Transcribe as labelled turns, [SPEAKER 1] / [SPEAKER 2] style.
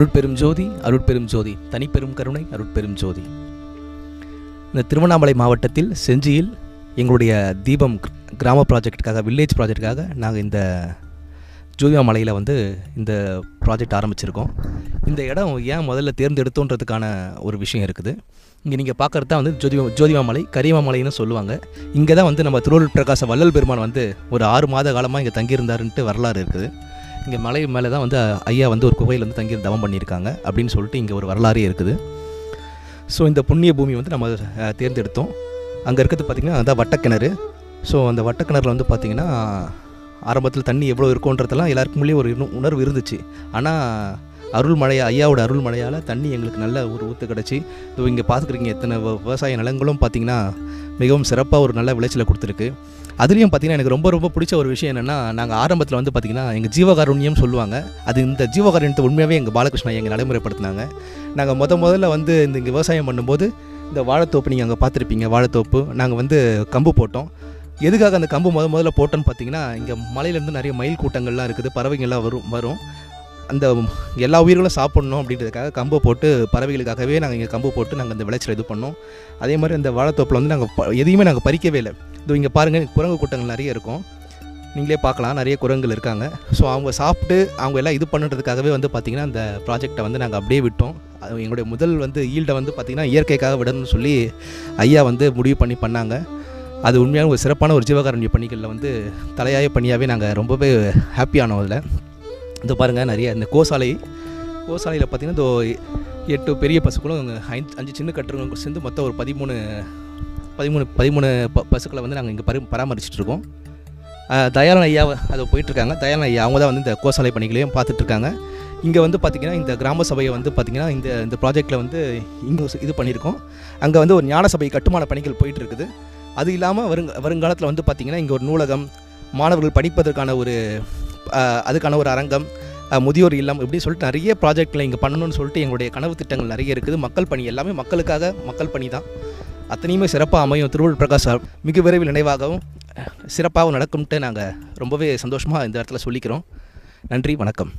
[SPEAKER 1] அருட்பெரும் ஜோதி அருட்பெரும் ஜோதி தனிப்பெரும் கருணை அருட்பெரும் ஜோதி. இந்த திருவண்ணாமலை மாவட்டத்தில் செஞ்சியில் எங்களுடைய தீபம் கிராம ப்ராஜெக்டுக்காக, வில்லேஜ் ப்ராஜெக்டுக்காக நாங்கள் இந்த ஜோதிமா மலையில் இந்த ப்ராஜெக்ட் ஆரம்பிச்சிருக்கோம். இந்த இடம் ஏன் முதல்ல தேர்ந்தெடுத்தோன்றதுக்கான ஒரு விஷயம் இருக்குது. இங்கே நீங்கள் பார்க்குறது தான் ஜோதிமா மலை, கரிமா மலைன்னு சொல்லுவாங்க. இங்கே தான் நம்ம திருவள்ளுவர் பிரகாச வள்ளல் பெருமான் ஒரு 6 மாத காலமாக இங்கே தங்கியிருந்தாருன்ட்டு வரலாறு இருக்குது. இங்கே மலை மேலே தான் ஐயா ஒரு குகையில் தங்கி தவம் பண்ணியிருக்காங்க அப்படின்னு சொல்லிட்டு இங்கே ஒரு வரலாறே இருக்குது. ஸோ இந்த புண்ணிய பூமி நம்ம தேர்ந்தெடுத்தோம். அங்கே இருக்கிறது பார்த்திங்கன்னா அதான் வட்டக்கிணறு. ஸோ அந்த வட்டக்கிணறுல பார்த்திங்கன்னா ஆரம்பத்தில் தண்ணி எவ்வளோ இருக்குன்றதெல்லாம் எல்லாருக்குள்ளே ஒரு உணர்வு இருந்துச்சு. ஆனால் அருள்மழையா, ஐயாவோட அருள்மழையால் தண்ணி எங்களுக்கு நல்ல ஒரு ஊற்று கிடச்சி இங்கே பார்த்துக்குறீங்க. எத்தனை விவசாய நிலங்களும் பார்த்திங்கன்னா மிகவும் சிறப்பாக ஒரு நல்ல விளைச்சலை கொடுத்துருக்கு. அதுலேயும் பார்த்திங்கன்னா எனக்கு ரொம்ப ரொம்ப பிடிச்ச ஒரு விஷயம் என்னென்னா, நாங்கள் ஆரம்பத்தில் பார்த்திங்கன்னா எங்கள் ஜீவகாருண்யம் சொல்லுவாங்க. அது இந்த ஜீவகாருண்யத்தை உண்மையாகவே எங்கள் பாலகிருஷ்ணா எங்கள் நடைமுறைப்படுத்தினாங்க. நாங்கள் முதல்ல இங்கே விவசாயம் பண்ணும்போது இந்த வாழைத்தோப்பு நீங்கள் அங்கே பார்த்துருப்பீங்க. வாழைத்தோப்பு நாங்கள் கம்பு போட்டோம். எதுக்காக அந்த கம்பு முதல்ல போட்டோன்னு பார்த்திங்கன்னா, இங்கே மலையிலேருந்து நிறைய மயில் கூட்டங்கள்லாம் இருக்குது, பறவைகள்லாம் வரும். அந்த எல்லா உயிர்களும் சாப்பிட்ணும் அப்படின்றதுக்காக கம்பை போட்டு, பறவைகளுக்காகவே நாங்கள் இங்கே கம்பு போட்டு நாங்கள் அந்த விளைச்சல் இது பண்ணோம். அதே மாதிரி அந்த வாழைத்தோப்பில் நாங்கள் எதையுமே நாங்கள் பறிக்கவே இல்லை. இங்கே பாருங்கள், குரங்கு கூட்டங்கள் நிறைய இருக்கும், நீங்களே பார்க்கலாம், நிறைய குரங்குகள் இருக்காங்க. ஸோ அவங்க சாப்பிட்டு அவங்க எல்லாம் இது பண்ணுறதுக்காகவே பார்த்திங்கன்னா அந்த ப்ராஜெக்டை நாங்கள் அப்படியே விட்டோம். அது எங்களுடைய முதல் ஈல்டை பார்த்திங்கன்னா இயற்கைக்காக விடணும்னு சொல்லி ஐயா முடிவு பண்ணாங்க. அது உண்மையான ஒரு சிறப்பான ஒரு ஜீவகாருண்ய பணிகளில் தலையாய பணியாகவே நாங்கள் ரொம்பவே ஹாப்பியானோம். அதில் இந்த பாருங்கள், நிறைய இந்த கோசாலையில் பார்த்திங்கன்னா 8 பெரிய பசுக்களும் 5 சின்ன கட்டுறவங்க சேர்ந்து மொத்தம் ஒரு 13 பசுக்களை நாங்கள் இங்கே பராமரிச்சிட்ருக்கோம். தயாளன் ஐயா அதை போயிட்டுருக்காங்க. தயாளன் ஐயா அவங்க தான் இந்த கோசாலை பணிகளையும் பார்த்துட்ருக்காங்க. இங்கே பார்த்திங்கன்னா இந்த கிராம சபையை பார்த்திங்கன்னா இந்த ப்ராஜெக்டில் இங்கே இது பண்ணியிருக்கோம். அங்கே ஒரு ஞான சபை கட்டுமான பணிகள் போயிட்டுருக்குது. அது இல்லாமல் வருங்காலத்தில் பார்த்திங்கன்னா இங்கே ஒரு நூலகம், மாணவர்கள் படிப்பதற்கான அதுக்கான ஒரு அரங்கம், முதியோர் இல்லம், இப்படி சொல்லிட்டு நிறைய ப்ராஜெக்டில் இங்கே பண்ணணும்னு சொல்லிட்டு எங்களுடைய கனவு திட்டங்கள் நிறைய இருக்குது. மக்கள் பணி எல்லாமே மக்களுக்காக, மக்கள் பணி தான். அத்தனையுமே சிறப்பாக அமையும். திருவள்ளுவர் பிரகாச மிக விரைவில் நினைவாகவும் சிறப்பாகவும் நடக்கும்ட்டு நாங்கள் ரொம்பவே சந்தோஷமாக இந்த இடத்துல சொல்லிக்கிறோம். நன்றி, வணக்கம்.